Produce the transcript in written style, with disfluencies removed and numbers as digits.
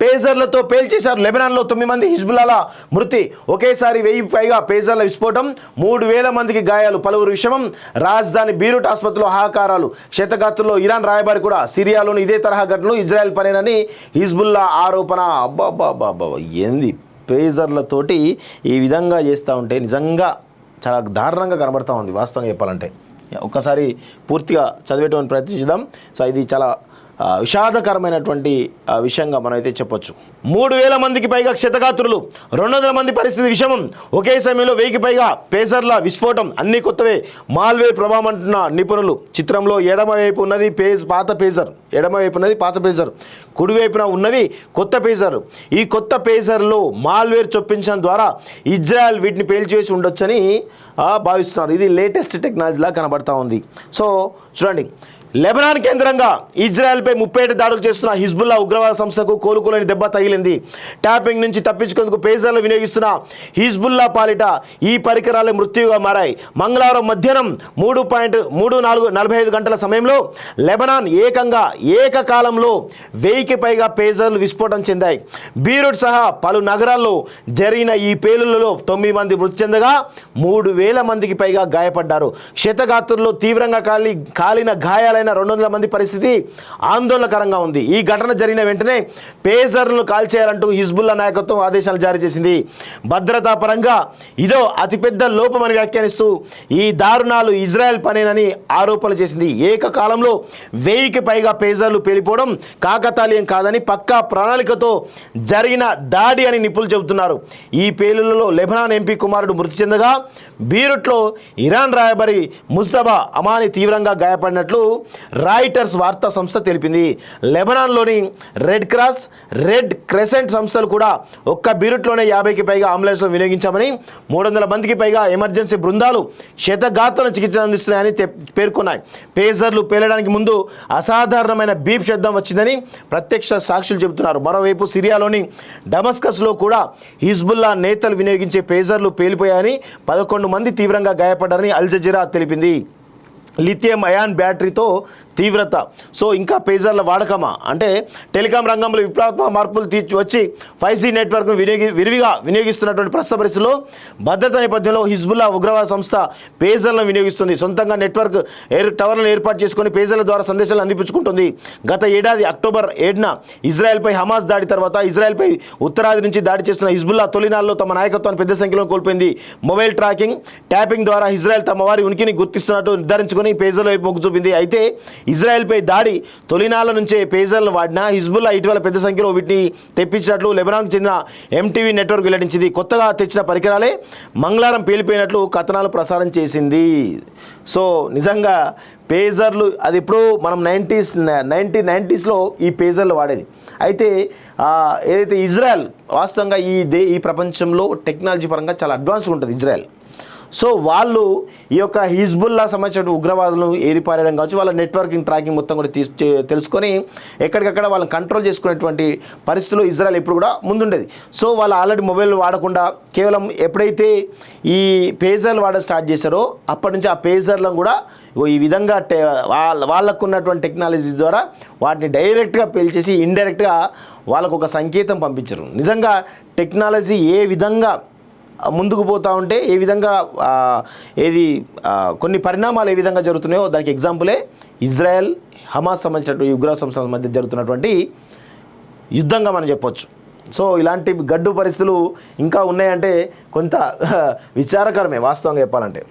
పేజర్లతో పేల్చేశారు. లెబనాన్లో 9 మంది హిజ్బుల్లాల మృతి, ఒకేసారి 1000 పైగా పేజర్ల విస్ఫోటం, 3000 మందికి గాయాలు, పలువురు విషమం. రాజధాని బీరూట్ ఆసుపత్రిలో హాహాకారాలు. క్షతగాత్రుల్లో ఇరాన్ రాయబారి కూడా. సిరియాలోని ఇదే తరహా ఘటనలు ఇజ్రాయెల్ పనేనని హిజ్బుల్లా ఆరోపణ. అబ్బాబ్బాబ్బా, ఏంది పేజర్లతోటి ఈ విధంగా చేస్తూ ఉంటే నిజంగా చాలా దారుణంగా కనబడతా ఉంది వాస్తవంగా చెప్పాలంటే. ఒక్కసారి పూర్తిగా చదివేటువంటి ప్రయత్నించుదాం. సో ఇది చాలా విషాదకరమైనటువంటి విషయంగా మనం అయితే చెప్పొచ్చు. 3000 మందికి పైగా క్షతగాత్రులు, 200 మంది పరిస్థితి విషమం, ఒకే సమయంలో 1000కి పైగా పేజర్ల విస్ఫోటం, అన్ని కొత్తవే, మాల్వేర్ ప్రభావం అంటున్న నిపుణులు. చిత్రంలో ఎడమవైపు ఉన్నది పాత పేజర్, ఎడమవైపు ఉన్నది పాత పేజర్, కుడివైపున ఉన్నవి కొత్త పేజర్. ఈ కొత్త పేజర్లో మాల్వేర్ చొప్పించడం ద్వారా ఇజ్రాయెల్ వీటిని పేల్చివేసి ఉండొచ్చని భావిస్తున్నారు. ఇది లేటెస్ట్ టెక్నాలజీలా కనబడతా ఉంది. సో చూడండి, లెబనాన్ కేంద్రంగా ఇజ్రాయెల్పై 37 దాడులు చేస్తున్న హిజ్బుల్లా ఉగ్రవాద సంస్థకు కోలుకోలేని దెబ్బ తగిలింది. ట్యాపింగ్ నుంచి తప్పించుకునేందుకు పేజర్లు వినియోగిస్తున్న హిజ్బుల్లా పాలిట ఈ పరికరాలే మృత్యుగా మారాయి. మంగళవారం మధ్యాహ్నం 3:45 గంటల సమయంలో లెబనాన్ ఏకకాలంలో 1000కి పైగా పేజర్లు విస్ఫోటం చెందాయి. బీరూట్ సహా పలు నగరాల్లో జరిగిన ఈ పేలుళ్లలో 9 మంది మృతి చెందగా 3000 మందికి పైగా గాయపడ్డారు. క్షతగాత్రుల్లో తీవ్రంగా కాలిన గాయాల 200 మంది పరిస్థితి ఆందోళనకరంగా ఉంది. ఈ ఘటన జరిగిన వెంటనే పేజర్లను కాల్చేయాలంటూ హిజ్బుల్లా నాయకత్వం ఆదేశాలు జారీ చేసింది. భద్రతా పరంగా ఇదో అతిపెద్ద లోపమని వ్యాఖ్యానిస్తూ ఈ దారుణాలు ఇజ్రాయెల్ పనేనని ఆరోపణలు చేసింది. ఏకకాలంలో 1000కి పైగా పేజర్లు పేలిపోవడం కాకతాళీయం కాదని, పక్కా ప్రణాళికతో జరిగిన దాడి అని నిపుణులు చెబుతున్నారు. ఈ పేలుళ్లలో లెబనాన్ ఎంపీ కుమారుడు మృతి చెందగా బీరూట్లో ఇరాన్ రాయబారి ముస్తఫా అమానీ తీవ్రంగా గాయపడినట్లు రాయిటర్స్ వార్తా సంస్థ తెలిపింది. లెబనాన్లోని రెడ్ క్రాస్, రెడ్ క్రెసెంట్ సంస్థలు కూడా ఒక్క బీరూట్లోనే 50కి పైగా అంబులెన్స్లు వినియోగించామని, 300 మందికి పైగా ఎమర్జెన్సీ బృందాలు క్షతగాత్రుల చికిత్స అందిస్తున్నాయని పేర్కొన్నాయి. పేజర్లు పేలడానికి ముందు అసాధారణమైన బీప్ శబ్దం వచ్చిందని ప్రత్యక్ష సాక్షులు చెబుతున్నారు. మరోవైపు సిరియాలోని డమస్కస్లో కూడా హిజ్బుల్లా నేతలు వినియోగించే పేజర్లు పేలిపోయాయని, 11 మంది తీవ్రంగా గాయపడ్డారని అల్ జజీరా తెలిపింది. లిథియం అయాన్ బ్యాటరీతో తీవ్రత. సో ఇంకా పేజర్ల వాడకమా అంటే టెలికాం రంగంలో విప్లవాత్మక మార్పులు వచ్చి 5G నెట్వర్క్ను విరివిగా వినియోగిస్తున్నటువంటి ప్రస్తుత పరిస్థితుల్లో భద్రత నేపథ్యంలో హిజ్బుల్లా ఉగ్రవాద సంస్థ పేజర్లను వినియోగిస్తుంది. సొంతంగా నెట్వర్క్ టవర్లను ఏర్పాటు చేసుకుని పేజర్ల ద్వారా సందేశాలను అందిపుచ్చుకుంటుంది. గత ఏడాది అక్టోబర్ 7న ఇజ్రాయెల్పై హమాస్ దాడి తర్వాత ఇజ్రాయెల్పై ఉత్తరాది నుంచి దాడి చేస్తున్న హిజ్బుల్లా తొలినాల్లో తమ నాయకత్వాన్ని పెద్ద సంఖ్యలో కోల్పోయింది. మొబైల్ ట్యాపింగ్ ద్వారా ఇజ్రాయెల్ తమ వారి ఉనికిని గుర్తిస్తున్నట్టు నిర్ధారించుకుని పేజర్ల వైపు మొగ్గు చూపింది. అయితే ఇజ్రాయెల్పై దాడి తొలినాళ్ళ నుంచే పేజర్లు వాడిన హిజ్బుల్లా ఇటీవల పెద్ద సంఖ్యలో వీటిని తెప్పించినట్లు లెబనాన్కు చెందిన ఎంటీవీ నెట్వర్క్ వెల్లడించింది. కొత్తగా తెచ్చిన పరికరాలే మంగళవారం పేలిపోయినట్లు కథనాలు ప్రసారం చేసింది. సో నిజంగా పేజర్లు అది ఇప్పుడు మనం 1990స్లో ఈ పేజర్లు వాడేది. అయితే ఏదైతే ఇజ్రాయెల్ వాస్తవంగా ఈ ప్రపంచంలో టెక్నాలజీ పరంగా చాలా అడ్వాన్స్గా ఉంటుంది ఇజ్రాయెల్. సో వాళ్ళు ఈ యొక్క హిజ్బుల్లా సంబంధించిన ఉగ్రవాదులను ఏరిపారేయడం కావచ్చు, వాళ్ళ నెట్వర్కింగ్ ట్రాకింగ్ మొత్తం కూడా తెలుసుకొని ఎక్కడికక్కడ వాళ్ళని కంట్రోల్ చేసుకునేటువంటి పరిస్థితుల్లో ఇజ్రాయెల్ ఎప్పుడు కూడా ముందుండేది. సో వాళ్ళు ఆల్రెడీ మొబైల్ వాడకుండా కేవలం ఎప్పుడైతే ఈ పేజర్లు వాడడం స్టార్ట్ చేశారో అప్పటి నుంచి ఆ పేజర్లను కూడా ఈ విధంగా వాళ్ళకు ఉన్నటువంటి టెక్నాలజీ ద్వారా వాటిని డైరెక్ట్గా పేల్చేసి ఇండైరెక్ట్గా వాళ్ళకు ఒక సంకేతం పంపించరు. నిజంగా టెక్నాలజీ ఏ విధంగా ముందుకు పోతూ ఉంటే ఏ విధంగా కొన్ని పరిణామాలు ఏ విధంగా జరుగుతున్నాయో దానికి ఎగ్జాంపులే ఇజ్రాయెల్ హమాస్ సంబంధించినటువంటి ఉగ్రవాద సంస్థల మధ్య జరుగుతున్నటువంటి యుద్ధంగా మనం చెప్పొచ్చు. సో ఇలాంటి గడ్డు పరిస్థితులు ఇంకా ఉన్నాయంటే కొంత విచారకరమే వాస్తవంగా చెప్పాలంటే.